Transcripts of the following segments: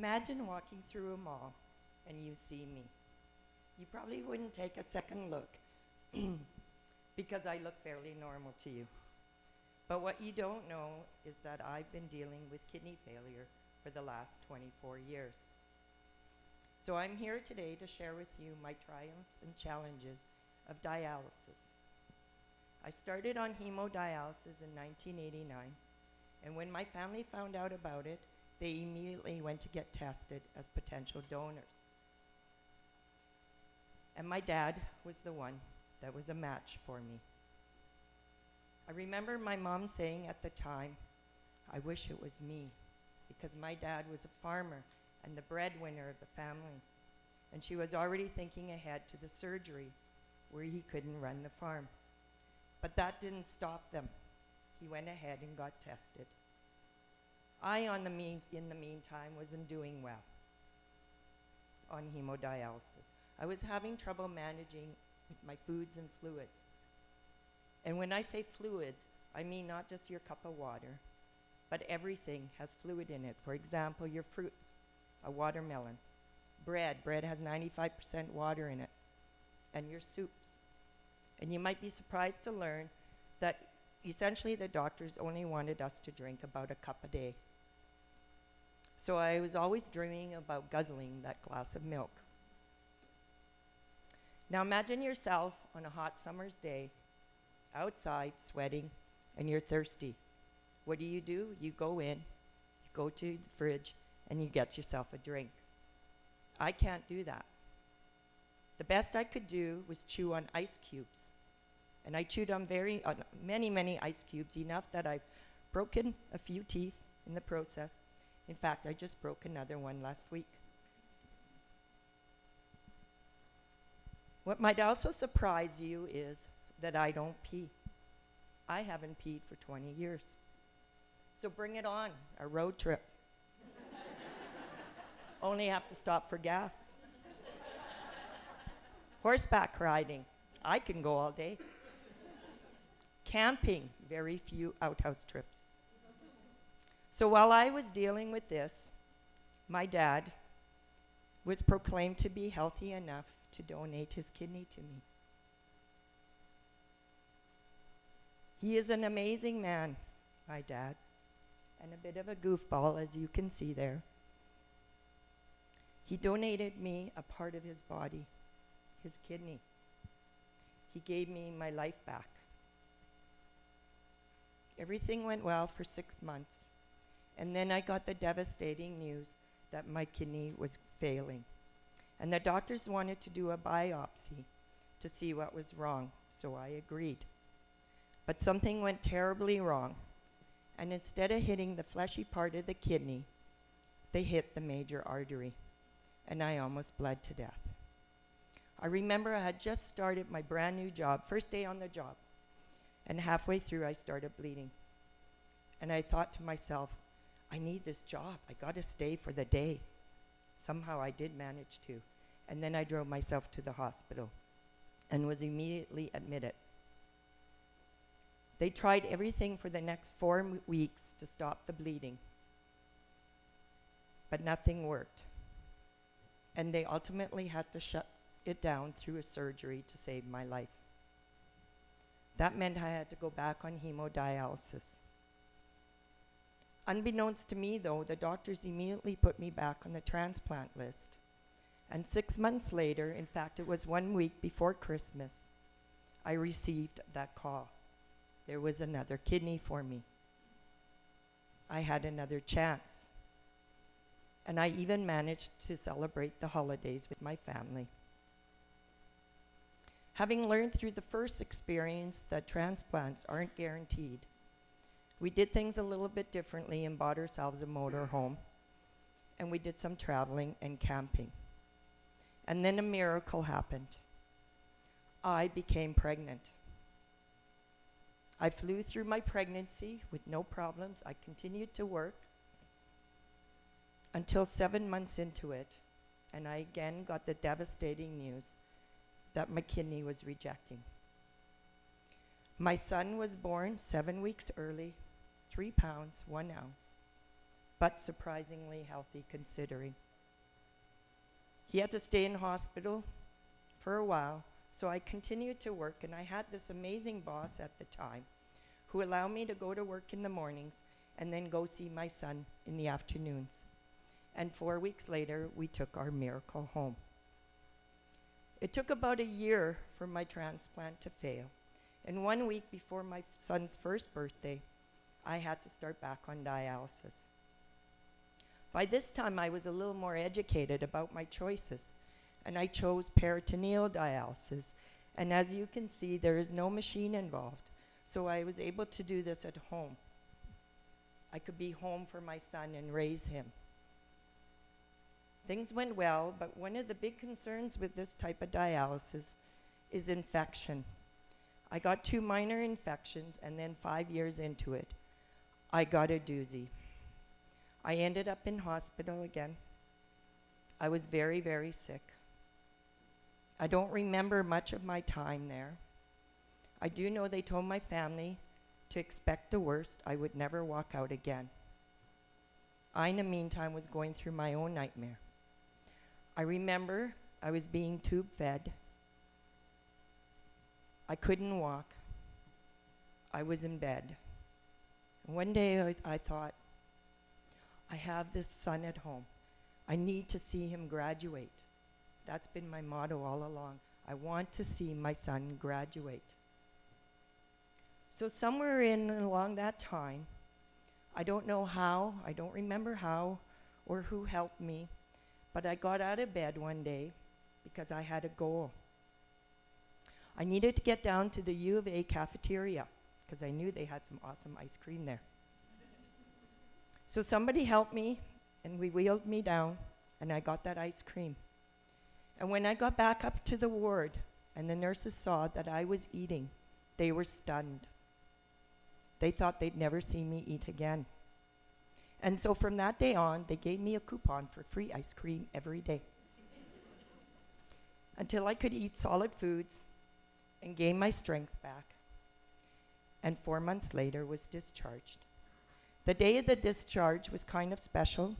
Imagine walking through a mall and you see me. You probably wouldn't take a second look because I look fairly normal to you. But what you don't know is that I've been dealing with kidney failure for the last 24 years. So I'm here today to share with you my triumphs and challenges of dialysis. I started on hemodialysis in 1989, and when my family found out about it, they immediately went to get tested as potential donors. And my dad was the one that was a match for me. I remember my mom saying at the time, "I wish it was me," because my dad was a farmer and the breadwinner of the family. And she was already thinking ahead to the surgery where he couldn't run the farm. But that didn't stop them. He went ahead and got tested. I, in the meantime, wasn't doing well on hemodialysis. I was having trouble managing with my foods and fluids. And when I say fluids, I mean not just your cup of water, but everything has fluid in it. For example, your fruits, a watermelon. Bread has 95% water in it. And your soups. And you might be surprised to learn that essentially the doctors only wanted us to drink about a cup a day. So I was always dreaming about guzzling that glass of milk. Now imagine yourself on a hot summer's day, outside sweating, and you're thirsty. What do? You go in, you go to the fridge, and you get yourself a drink. I can't do that. The best I could do was chew on ice cubes. And I chewed on many ice cubes, enough that I've broken a few teeth in the process. In fact, I just broke another one last week. What might also surprise you is that I don't pee. I haven't peed for 20 years. So bring it on, a road trip. Only have to stop for gas. Horseback riding, I can go all day. Camping, very few outhouse trips. So while I was dealing with this, my dad was proclaimed to be healthy enough to donate his kidney to me. He is an amazing man, my dad, and a bit of a goofball, as you can see there. He donated me a part of his body, his kidney. He gave me my life back. Everything went well for 6 months, and then I got the devastating news that my kidney was failing. And the doctors wanted to do a biopsy to see what was wrong, so I agreed. But something went terribly wrong, and instead of hitting the fleshy part of the kidney, they hit the major artery, and I almost bled to death. I remember I had just started my brand new job, first day on the job, and halfway through I started bleeding. And I thought to myself, I need this job, I gotta stay for the day. Somehow I did manage to. And then I drove myself to the hospital and was immediately admitted. They tried everything for the next 4 weeks to stop the bleeding, but nothing worked. And they ultimately had to shut it down through a surgery to save my life. That meant I had to go back on hemodialysis. Unbeknownst to me, though, the doctors immediately put me back on the transplant list. And 6 months later, in fact, it was 1 week before Christmas, I received that call. There was another kidney for me. I had another chance. And I even managed to celebrate the holidays with my family. Having learned through the first experience that transplants aren't guaranteed, we did things a little bit differently and bought ourselves a motor home. And we did some traveling and camping. And then a miracle happened. I became pregnant. I flew through my pregnancy with no problems. I continued to work until 7 months into it, and I again got the devastating news that my kidney was rejecting. My son was born 7 weeks early, 3 pounds, 1 ounce. but surprisingly healthy considering. He had to stay in hospital for a while, so I continued to work, and I had this amazing boss at the time who allowed me to go to work in the mornings and then go see my son in the afternoons. And 4 weeks later, we took our miracle home. It took about a year for my transplant to fail, and 1 week before my son's first birthday, I had to start back on dialysis. By this time, I was a little more educated about my choices, and I chose peritoneal dialysis. And as you can see, there is no machine involved, so I was able to do this at home. I could be home for my son and raise him. Things went well, but one of the big concerns with this type of dialysis is infection. I got 2 minor infections, and then 5 years into it, I got a doozy. I ended up in hospital again. I was very, very sick. I don't remember much of my time there. I do know they told my family to expect the worst. I would never walk out again. I, in the meantime, was going through my own nightmare. I remember I was being tube fed. I couldn't walk. I was in bed. One day I thought, I have this son at home. I need to see him graduate. That's been my motto all along. I want to see my son graduate. So somewhere in along that time, I don't know how, I don't remember how or who helped me, but I got out of bed one day because I had a goal. I needed to get down to the U of A cafeteria because I knew they had some awesome ice cream there. So somebody helped me, and we wheeled me down, and I got that ice cream. And when I got back up to the ward, and the nurses saw that I was eating, they were stunned. They thought they'd never see me eat again. And so from that day on, they gave me a coupon for free ice cream every day until I could eat solid foods and gain my strength back. And 4 months later was discharged. The day of the discharge was kind of special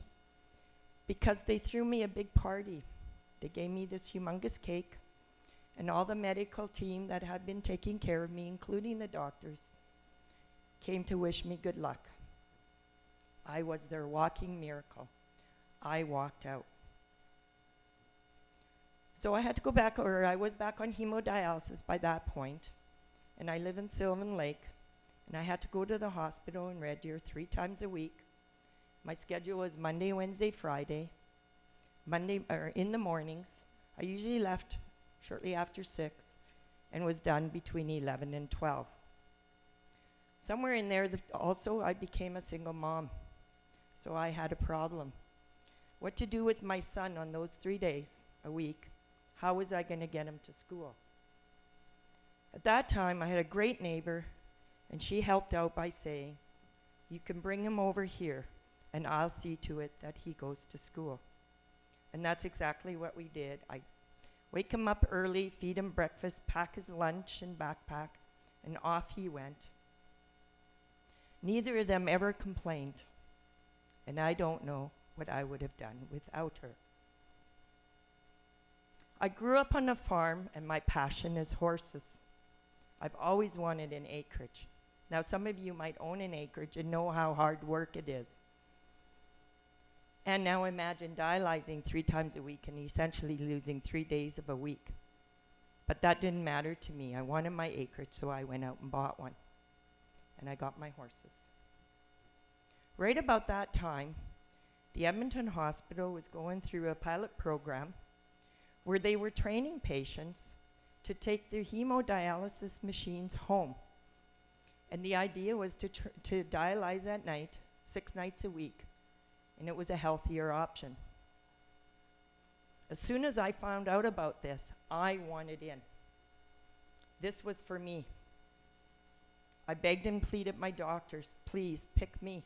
because they threw me a big party. They gave me this humongous cake, and all the medical team that had been taking care of me, including the doctors, came to wish me good luck. I was their walking miracle. I walked out. So I had to go back, or I was back on hemodialysis by that point, and I live in Sylvan Lake, and I had to go to the hospital in Red Deer 3 times a week. My schedule was Monday, Wednesday, Friday. In the mornings. I usually left shortly after 6 and was done between 11 and 12. Somewhere in there, also I became a single mom. So I had a problem. What to do with my son on those 3 days a week? How was I going to get him to school? At that time, I had a great neighbor, and she helped out by saying, you can bring him over here, and I'll see to it that he goes to school. And that's exactly what we did. I wake him up early, feed him breakfast, pack his lunch and backpack, and off he went. Neither of them ever complained, and I don't know what I would have done without her. I grew up on a farm, and my passion is horses. I've always wanted an acreage. Now, some of you might own an acreage and know how hard work it is. And now imagine dialyzing 3 times a week and essentially losing 3 days of a week. But that didn't matter to me. I wanted my acreage, so I went out and bought one. And I got my horses. Right about that time, the Edmonton Hospital was going through a pilot program where they were training patients to take their hemodialysis machines home. And the idea was to dialyze at night, 6 nights a week. And it was a healthier option. As soon as I found out about this, I wanted in. This was for me. I begged and pleaded my doctors, please pick me.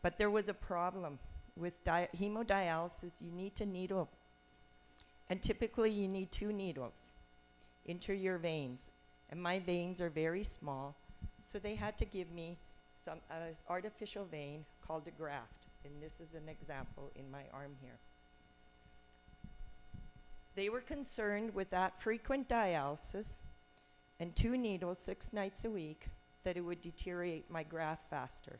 But there was a problem. With hemodialysis, you need to needle. And typically you need 2 needles into your veins. And my veins are very small, so they had to give me some artificial vein called a graft, and this is an example in my arm here. They were concerned with that frequent dialysis and 2 needles 6 nights a week that it would deteriorate my graft faster.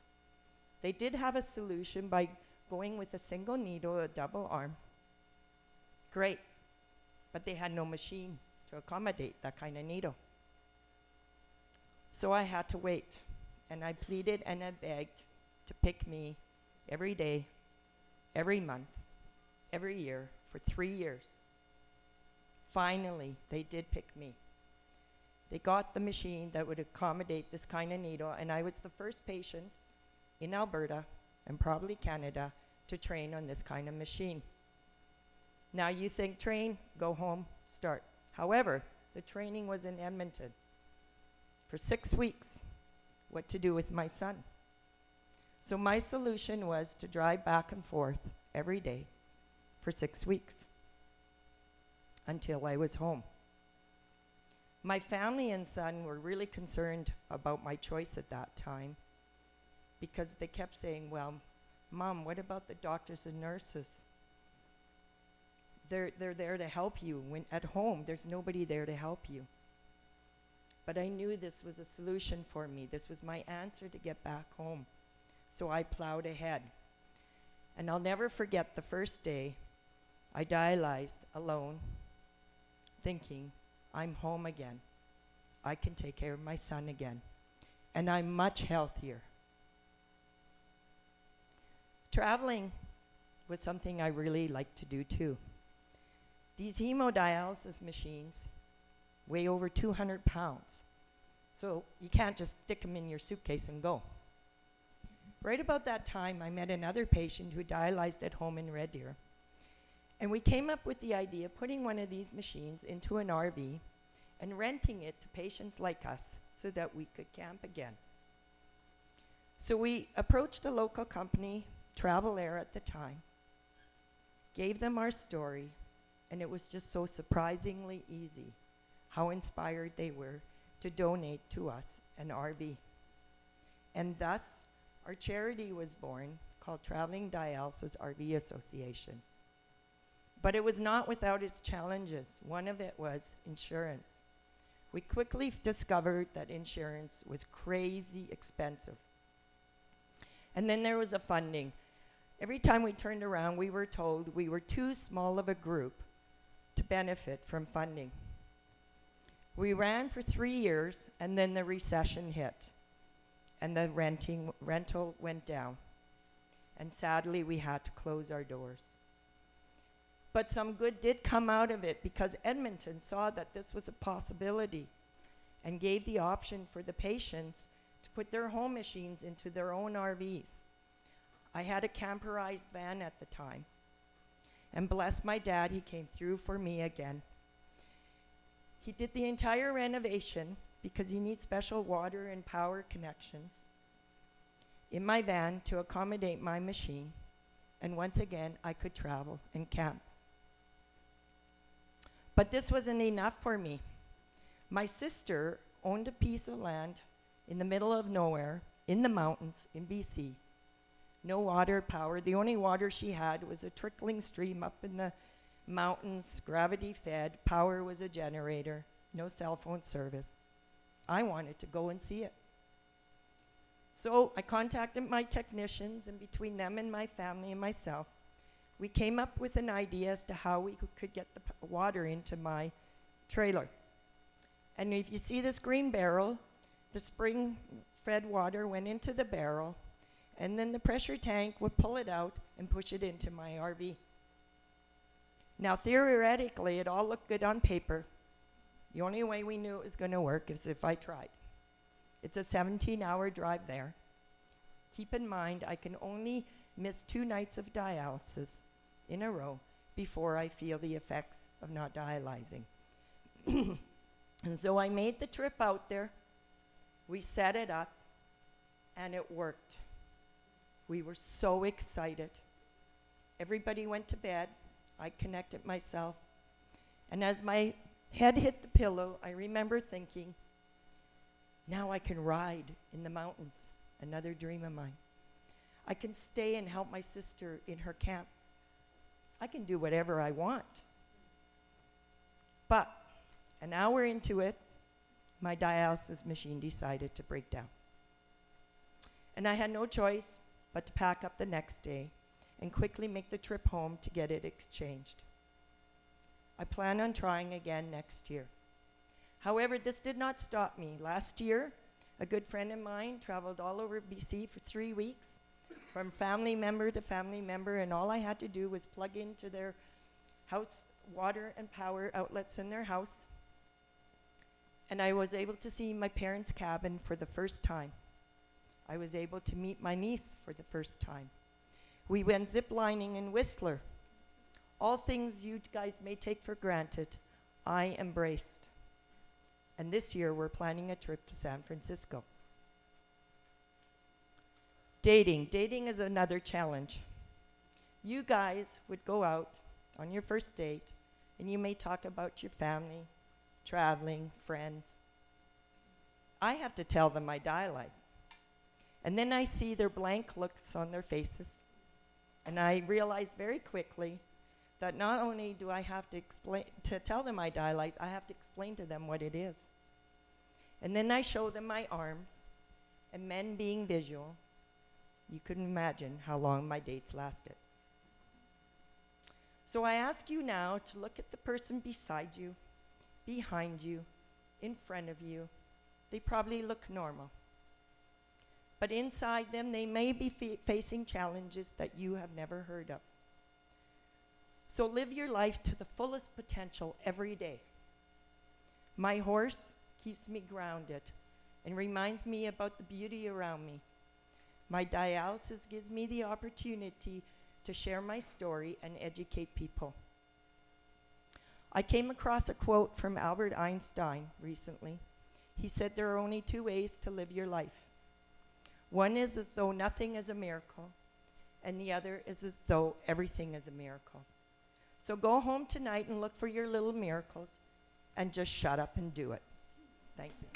They did have a solution by going with a single needle, a double arm. Great, but they had no machine to accommodate that kind of needle. So I had to wait, and I pleaded and I begged to pick me every day, every month, every year for 3 years. Finally, they did pick me. They got the machine that would accommodate this kind of needle, and I was the first patient in Alberta, and probably Canada, to train on this kind of machine. Now you think train, go home, start. However, the training was in Edmonton for 6 weeks, what to do with my son. So my solution was to drive back and forth every day for 6 weeks until I was home. My family and son were really concerned about my choice at that time because they kept saying, well, Mom, what about the doctors and nurses? They're there to help you. When at home, there's nobody there to help you. But I knew this was a solution for me. This was my answer to get back home. So I plowed ahead. And I'll never forget the first day I dialyzed alone, thinking, I'm home again. I can take care of my son again. And I'm much healthier. Traveling was something I really liked to do too. These hemodialysis machines weigh over 200 pounds. So you can't just stick them in your suitcase and go. Right about that time, I met another patient who dialyzed at home in Red Deer. And we came up with the idea of putting one of these machines into an RV and renting it to patients like us so that we could camp again. So we approached a local company, Travel Air at the time, gave them our story, and it was just so surprisingly easy how inspired they were to donate to us an RV. And thus, our charity was born, called Traveling Dialysis RV Association. But it was not without its challenges. One of it was insurance. We quickly discovered that insurance was crazy expensive. And then there was a funding. Every time we turned around, we were told we were too small of a group to benefit from funding. We ran for 3 years, and then the recession hit, and the rental went down. And sadly, we had to close our doors. But some good did come out of it because Edmonton saw that this was a possibility and gave the option for the patients to put their home machines into their own RVs. I had a camperized van at the time. And bless my dad, he came through for me again. He did the entire renovation because you need special water and power connections in my van to accommodate my machine. And once again, I could travel and camp. But this wasn't enough for me. My sister owned a piece of land in the middle of nowhere, in the mountains, in BC. No water, power. The only water she had was a trickling stream up in the mountains, gravity fed. Power was a generator. No cell phone service. I wanted to go and see it. So I contacted my technicians, and between them and my family and myself, we came up with an idea as to how we could get the water into my trailer. And if you see this green barrel, the spring-fed water went into the barrel, and then the pressure tank would pull it out and push it into my RV. Now, theoretically, it all looked good on paper. The only way we knew it was going to work is if I tried. It's a 17-hour drive there. Keep in mind, I can only miss 2 nights of dialysis in a row before I feel the effects of not dialyzing. And so I made the trip out there. We set it up, and it worked. We were so excited. Everybody went to bed. I connected myself. And as my head hit the pillow, I remember thinking, now I can ride in the mountains. Another dream of mine. I can stay and help my sister in her camp. I can do whatever I want. But an hour into it, my dialysis machine decided to break down. And I had no choice but to pack up the next day and quickly make the trip home to get it exchanged. I plan on trying again next year. However, this did not stop me. Last year, a good friend of mine traveled all over BC for 3 weeks, from family member to family member, and all I had to do was plug into their house water and power outlets in their house. And I was able to see my parents' cabin for the first time. I was able to meet my niece for the first time. We went zip-lining in Whistler. All things you guys may take for granted, I embraced. And this year, we're planning a trip to San Francisco. Dating is another challenge. You guys would go out on your first date, and you may talk about your family, traveling, friends. I have to tell them I dialyze. And then I see their blank looks on their faces, and I realize very quickly that not only do I have to tell them I dialyze, I have to explain to them what it is. And then I show them my arms, and men being visual, you can imagine how long my dates lasted. So I ask you now to look at the person beside you, behind you, in front of you. They probably look normal. But inside them, they may be facing challenges that you have never heard of. So live your life to the fullest potential every day. My horse keeps me grounded and reminds me about the beauty around me. My dialysis gives me the opportunity to share my story and educate people. I came across a quote from Albert Einstein recently. He said there are only 2 ways to live your life. One is as though nothing is a miracle, and the other is as though everything is a miracle. So go home tonight and look for your little miracles and just shut up and do it. Thank you.